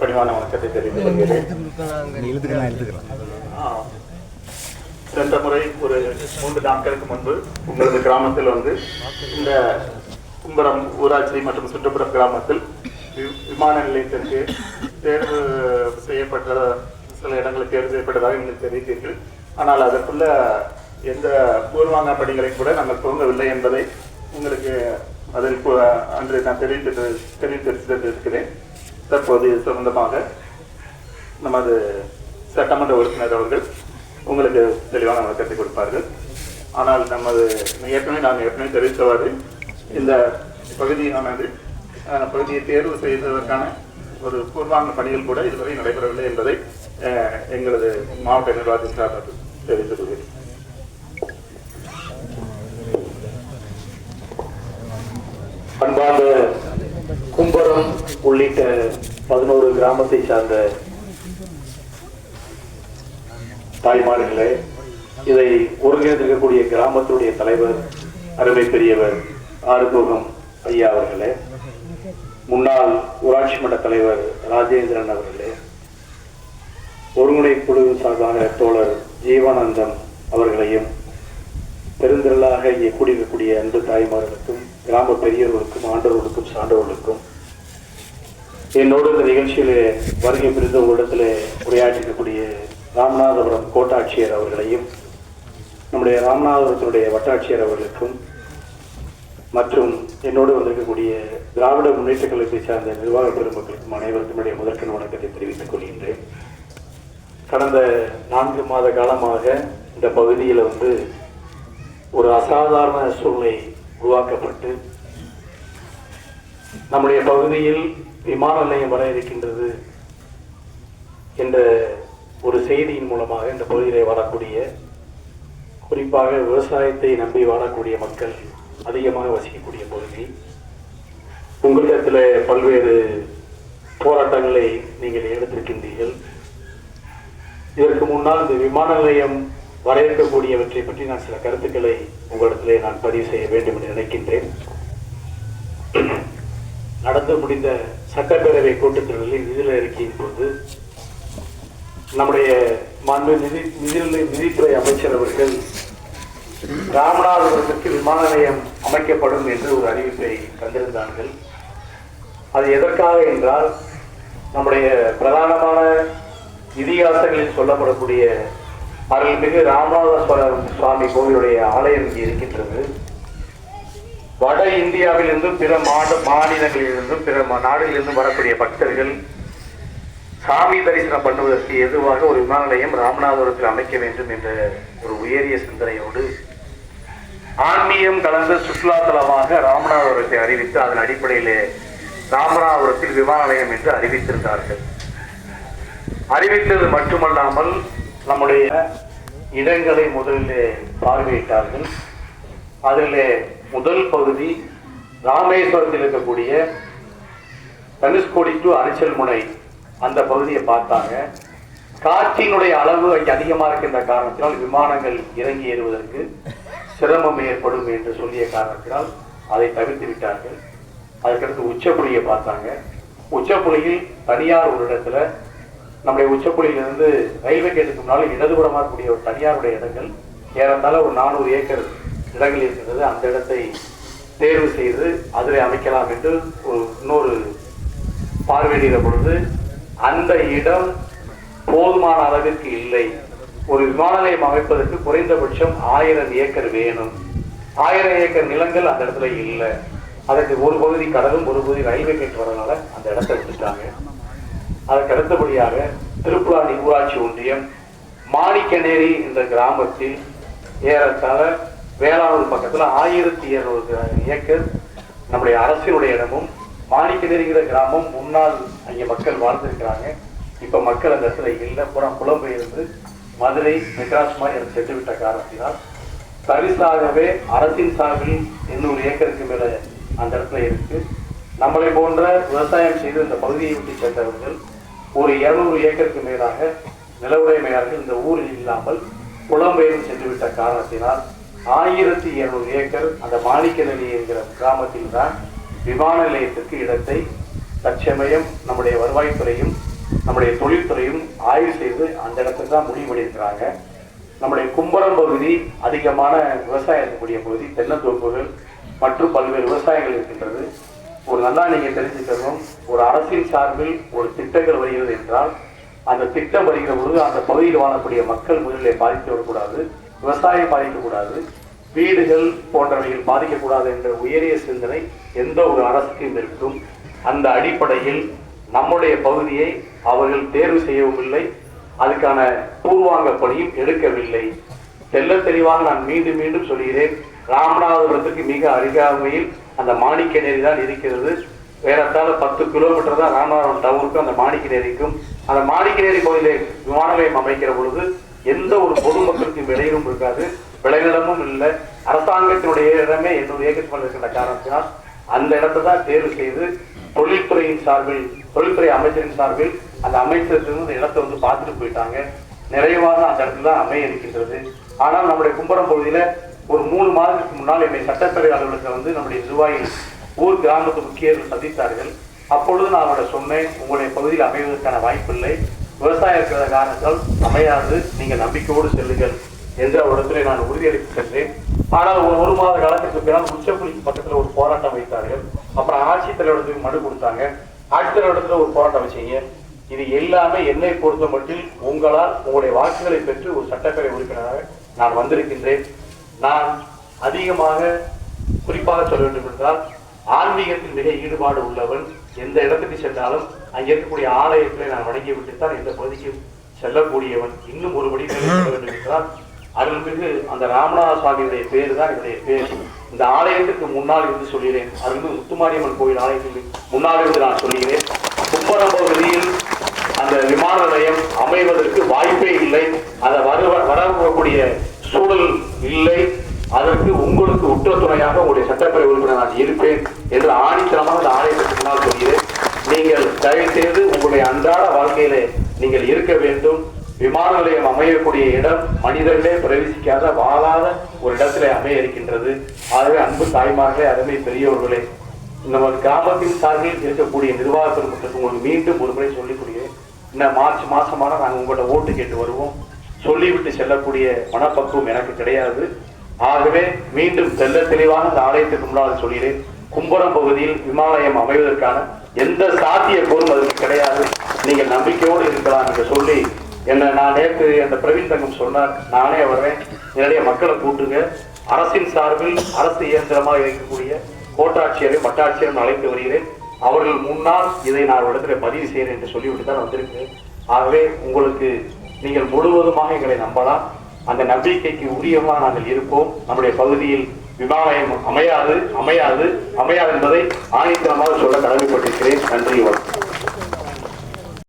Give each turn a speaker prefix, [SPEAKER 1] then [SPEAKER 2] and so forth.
[SPEAKER 1] பணிவான வணக்கத்தை தெரிவித்துக் கொள்கிறேன். சென்ற முறை ஒரு 3 நாட்களுக்கு முன்பு உங்களது கிராமத்தில் இந்த கும்பரம் ஊராட்சி மற்றும் சுற்றுப்புற கிராமத்தில் விமான நிலையத்திற்கு தேர்வு செய்யப்பட்ட சில இடங்களில் தேர்வு செய்யப்பட்டதாக நீங்கள் தெரிவித்தீர்கள். ஆனால் அதற்குள்ள எந்த பூர்வாங்க பணிகளை கூட நாங்கள் துவங்கவில்லை என்பதை உங்களுக்கு அதில் அன்று நான் தெரிவித்திருக்கிறேன். தற்போது இது சம்பந்தமாக நமது சட்டமன்ற உறுப்பினர் அவர்கள் உங்களுக்கு தெளிவான விளக்கத்தை கொடுப்பார்கள். ஆனால் நான் ஏற்கனவே தெரிவித்தவாறு இந்த பகுதியை தேர்வு செய்வதற்கான ஒரு பூர்வாங்க பணிகள் கூட இதுவரை நடைபெறவில்லை என்பதை எங்களது மாவட்ட நிர்வாகத்தின் சார்பாக தெரிவித்துக் கொள்கிறேன்.
[SPEAKER 2] அன்பார்ந்த கும்பரம் உள்ளிட்ட 11 கிராமத்தை சார்ந்த தாய்மார்களே, இதை ஒருங்கிணைந்திருக்கக்கூடிய கிராமத்துடைய தலைவர் அருமை பெரியவர் ஆறுமுகம் ஐயா அவர்களே, முன்னாள் ஊராட்சி மன்ற தலைவர் ராஜேந்திரன் அவர்களே, ஒருங்கிணைப்பு குழு சார்பாக தோழர் ஜீவானந்தம் அவர்களையும், பெருந்திரளாக இங்கே கூடியிருக்கக்கூடிய அன்பு தாய்மார்களுக்கும் கிராம பெரியவர்களுக்கும் ஆண்டவர்களுக்கும் சான்றவர்களுக்கும் என்னோடு இந்த நிகழ்ச்சியிலே வருகை புரிந்த உங்களிடத்தில் உரையாற்றிருக்கக்கூடிய ராமநாதபுரம் கோட்டாட்சியர் அவர்களையும் நம்முடைய ராமநாதபுரத்தினுடைய வட்டாட்சியர் அவர்களுக்கும் மற்றும் என்னோடு வந்திருக்கக்கூடிய திராவிட முன்னேற்ற கழகத்தை சார்ந்த நிர்வாக பெருமக்களுக்கும் அனைவருக்கும் முதற்கண் வணக்கத்தை தெரிவித்துக் கொள்கின்றேன். கடந்த 4 மாத காலமாக இந்த பகுதியில் ஒரு அசாதாரண சூழ்நிலை உருவாக்கப்பட்டு நம்முடைய பகுதியில் விமான நிலையம் வர இருக்கின்றது என்ற ஒரு செய்தியின் மூலமாக இந்த பகுதியிலே வாழக்கூடிய, குறிப்பாக விவசாயத்தை நம்பி வாழக்கூடிய மக்கள் அதிகமாக வசிக்கக்கூடிய பகுதி, உங்களிடத்தில் பல்வேறு போராட்டங்களை நீங்கள் எடுத்திருக்கின்றீர்கள். இதற்கு முன்னால் இந்த விமான நிலையம் வர இருக்கக்கூடியவற்றை பற்றி நான் சில கருத்துக்களை உங்களிடத்திலே நான் பதிவு செய்ய வேண்டும் என்று நினைக்கின்றேன். நடந்து முடிந்த சட்டப்பேரவை கூட்டத்தொடரில் நிதிநிலை அறிக்கையின் போது நம்முடைய மாண்பு நிதித்துறை அமைச்சர் அவர்கள் ராமநாதபுரத்திற்கு விமான நிலையம் அமைக்கப்படும் என்று ஒரு அறிவிப்பை தந்திருந்தார்கள். அது எதற்காக என்றால், நம்முடைய பிரதானமான இதிகாசங்களில் சொல்லப்படக்கூடிய அருள்மிகு ராமநாத சுவாமி கோவிலுடைய ஆலயம் இங்கே இருக்கின்றது. வட இந்தியாவிலிருந்தும் பிற மாநிலங்களிலிருந்தும் பிற நாடுகளிலிருந்தும் வரக்கூடிய பக்தர்கள் சாமி தரிசனம் பண்ணுவதற்கு எதுவாக ஒரு விமான நிலையம் ராமநாதபுரத்தில் அமைக்க வேண்டும் என்ற ஒரு உயரிய சிந்தனையோடு ஆன்மீகம் கலந்த சுற்றுலா தலமாக ராமநாதபுரத்தை அறிவித்து அதன் அடிப்படையிலே ராமநாதபுரத்தில் விமான நிலையம் என்று அறிவித்திருந்தார்கள். அறிவித்தது மட்டுமல்லாமல் நம்முடைய இடங்களை முதலிலே பார்வையிட்டார்கள். அதிலே முதல் பகுதி ராமேஸ்வரத்தில் இருக்கக்கூடிய தனுஷ்கோடி டு அரிச்சல் முனை அந்த பகுதியை பார்த்தாங்க. காற்றினுடைய அளவு அங்கே அதிகமாக இருக்கின்ற காரணத்தினால் விமானங்கள் இறங்கி ஏறுவதற்கு சிரமம் ஏற்படும் என்று சொல்லிய காரணத்தினால் அதை தவிர்த்து விட்டார்கள். அதுக்கடுத்து உச்சப்புலியை பார்த்தாங்க. உச்சப்புலியில் தனியார் ஒரு இடத்துல, நம்முடைய உச்சப்புலியிலிருந்து ரயில்வே கேட்டுக்கு முன்னால் இடதுபுறமாக இருக்கக்கூடிய ஒரு தனியாருடைய இடங்கள் ஏறத்தாழ ஒரு 400 ஏக்கர் இடங்கள் இருக்கின்றது. அந்த இடத்தை தேர்வு செய்து அதில் அமைக்கலாம் என்று இன்னொரு பார்வையிடுகிற பொழுது அந்த இடம் போதுமான அளவிற்கு இல்லை. ஒரு விமான நிலையம் அமைப்பதற்கு குறைந்தபட்சம் 1000 ஏக்கர் வேணும். 1000 ஏக்கர் நிலங்கள் அந்த இடத்துல இல்லை. அதற்கு ஒரு பகுதி கடலும் ஒரு பகுதி ரயில்வே கேட் வரனால அந்த இடத்தை விட்டுட்டாங்க. அதற்கு அடுத்தபடியாக திருப்புலானி ஊராட்சி ஒன்றியம் மாணிக்கநேரி என்ற கிராமத்தில் ஏறத்தாழ வேளாண் பக்கத்தில் 1200 ஏக்கர் நம்முடைய அரசினுடைய இடமும், மாணிக்கநேரிங்கிற கிராமம் முன்னால் அங்கே மக்கள் வாழ்ந்திருக்கிறாங்க. இப்போ மக்கள் அந்த இடத்துல இல்லை, புலம்பெயர்ந்து மதுரை மெட்ராஸ் மாதிரி எனக்கு சென்றுவிட்ட காரணத்தினால் பரிசாகவே அரசின் சார்பில் 800 ஏக்கருக்கு மேலே அந்த இடத்துல இருக்கு. நம்மளை போன்ற விவசாயம் செய்து இந்த பகுதியை விட்டு சென்றவர்கள் ஒரு 200 ஏக்கருக்கு மேலாக நிலவுடைமையாளர்கள் இந்த ஊரில் இல்லாமல் புலம்பெயர்ந்து சென்றுவிட்ட காரணத்தினால் 1200 ஏக்கர் அந்த மாணிக்கநேரி என்கிற கிராமத்தில் தான் விமான நிலையத்திற்கு இடத்தை தற்சமயம் நம்முடைய வருவாய்த்துறையும் நம்முடைய தொழில்துறையும் ஆய்வு செய்து அந்த இடத்துக்கு தான் முடிவு பண்ணியிருக்கிறாங்க. நம்முடைய கும்பரம் பகுதி அதிகமான விவசாயம் இருக்கக்கூடிய பகுதி, தென்னந்தோப்புகள் மற்றும் பல்வேறு விவசாயங்கள் இருக்கின்றது. ஒரு நல்லா நீங்க தெரிஞ்சுக்கணும், ஒரு அரசின் சார்பில் ஒரு திட்டங்கள் வருகிறது என்றால் அந்த திட்டம் வருகிற பொழுது அந்த பகுதியில் வாழக்கூடிய மக்கள் முதலில் பாதித்து விடக்கூடாது, விவசாயம் பாதிக்கக்கூடாது, வீடுகள் போன்றவைகள் பாதிக்கக்கூடாது என்ற உயரிய சிந்தனை எந்த ஒரு அரசுக்கும் இருக்கும். அந்த அடிப்படையில் நம்முடைய பகுதியை அவர்கள் தேர்வு செய்யவும் இல்லை, அதுக்கான பூர்வாங்க பணியும் எடுக்கவில்லை. தெல்ல தெளிவாக நான் மீண்டும் மீண்டும் சொல்கிறேன், ராமநாதபுரத்துக்கு மிக அருகாமையில் அந்த மாணிக்கநேரி தான் இருக்கிறது. வேறத்தால 10 கிலோமீட்டர் தான் ராமநாதபுரம் டவுனுக்கும் அந்த மாணிக்கநேரிக்கும். அந்த மாணிக்கநேரி பகுதியிலே விமான நிலையம் அமைக்கிற பொழுது எந்த ஒரு பொதுமக்களுக்கு விளையும் இருக்காது, விளைநிலமும் இல்லை. அரசாங்கத்தினுடைய இடமே 800 ஏக்கர் இருக்கின்ற காரணத்தினால் அந்த இடத்தை தான் தேர்வு செய்து தொழில்துறையின் சார்பில், தொழில்துறை அமைச்சரின் சார்பில் அந்த அமைச்சருக்கு அந்த இடத்தை வந்து பார்த்துட்டு போயிட்டாங்க. நிறைவாக அந்த இடத்துல தான் அமைய இருக்கின்றது. ஆனால் நம்முடைய கும்பரம் பகுதியில ஒரு 3 மாதத்துக்கு முன்னால் என்னை சட்டப்பேரவை அலுவலகத்தில் வந்து நம்முடைய நிர்வாகிகள் ஊர் கிராமத்து முக்கியர்கள் சந்தித்தார்கள். அப்பொழுது நான் அவரை சொன்னேன், உங்களுடைய பகுதியில் அமைவதற்கான வாய்ப்பில்லை, விவசாயம் இருக்கிற காரணத்தால் அமையாது, நீங்கள் நம்பிக்கையோடு செல்லுங்கள் என்று அவரிடத்திலே நான் உறுதியளித்து சென்றேன். ஆனால் ஒரு மாத காலத்திற்கு பின்னால் உச்சப்புலிக்கு பக்கத்தில் ஒரு போராட்டம் வைத்தார்கள். அப்புறம் ஆட்சித்தலைவரத்துக்கு மனு கொடுத்தாங்க. ஆட்சித்தலைவரத்தில் ஒரு போராட்டம் வச்சீங்க. இது எல்லாமே என்னை பொறுத்த மட்டும் உங்களால் உங்களுடைய வாக்குகளை பெற்று ஒரு சட்டப்பேரவை உறுப்பினராக நான் வந்திருக்கின்றேன். நான் அதிகமாக குறிப்பாக சொல்ல வேண்டும் என்றால் ஆன்மீகத்தில் மிக ஈடுபாடு உள்ளவன். எந்த இடத்துக்கு சென்றாலும் அங்கே இருக்கக்கூடிய ஆலயத்திலே நான் வணங்கி விட்டுத்தான் இந்த பகுதிக்கு செல்லக்கூடியவன். இன்னும் ஒருபடி சொல்ல வேண்டும் என்றால் அருள்மிகு அந்த ராமநாத சுவாமியுடைய பேரு தான் என்னுடைய பேர். இந்த ஆலயத்துக்கு முன்னால் இருந்து சொல்கிறேன், அருள்மிகு முத்துமாரியம்மன் கோயில் ஆலயத்துக்கு முன்னால் இருந்து நான் சொல்கிறேன், கும்பரம் பகுதியில் அந்த விமான நிலையம் அமைவதற்கு வாய்ப்பே இல்லை, அதை வரக்கூடிய சூழல் இல்லை. அதற்கு உங்களுக்கு உற்ற துணையாக உங்களுடைய சட்டப்பேரவை உறுப்பினர் நான் இருப்பேன் என்று ஆணித்தரமாக அந்த ஆலயத்துக்கு முன்னால் சொல்கிறேன். நீங்கள் தயவு செய்து உங்களுடைய அன்றாட வாழ்க்கையிலே நீங்கள் இருக்க வேண்டும். விமான நிலையம் அமையக்கூடிய இடம் மனிதர்களே பிரவேசிக்காத வாழாத ஒரு இடத்திலே அமைய இருக்கின்றது. ஆகவே அன்பு தாய்மார்களே, அருமை பெரியவர்களே, நம்ம கிராமத்தின் சார்பில் இருக்கக்கூடிய நிர்வாக பெருமக்களுக்கு உங்களுக்கு மீண்டும் ஒரு முறை சொல்லிக் கொடுக்கிறேன். இன்னும் மார்ச் மாசமான நாங்கள் உங்கள்கிட்ட ஓட்டு கேட்டு வருவோம். சொல்லிவிட்டு செல்லக்கூடிய மனப்பக்குவம் எனக்கு கிடையாது. ஆகவே மீண்டும் தெல்ல தெளிவாக இந்த ஆலயத்துக்கு முன்னால் சொல்கிறேன், கும்பரம் பகுதியில் விமானயம் அமைவதற்கான எந்த சாத்தியக்கூறும் அதற்கு கிடையாது. நீங்கள் நம்பிக்கையோடு இருக்கலாம் என்று சொல்லி நான் நேற்று அந்த பிரவீன் தங்கம் சொன்னார், நானே வர்றேன், என்னுடைய மக்களை கூட்டுங்க. அரசின் சார்பில் அரசு இயந்திரமாக இருக்கக்கூடிய கோட்டாட்சியரையும் வட்டாட்சியரையும் அழைத்து வருகிறேன். அவர்கள் முன்னால் இதை நான் இடத்துல பதிவு செய்கிறேன் என்று சொல்லிவிட்டு தான் வந்திருக்கிறேன். ஆகவே உங்களுக்கு நீங்கள் முழுவதுமாக எங்களை நம்பலாம். அந்த நம்பிக்கைக்கு உரியமாக நாங்கள் இருப்போம். நம்முடைய பகுதியில் விமானம் அமையாது அமையாது அமையாது என்பதை ஆணித்தனமாக சொல்ல கடமைப்பட்டிருக்கிறேன். நன்றி, வணக்கம்.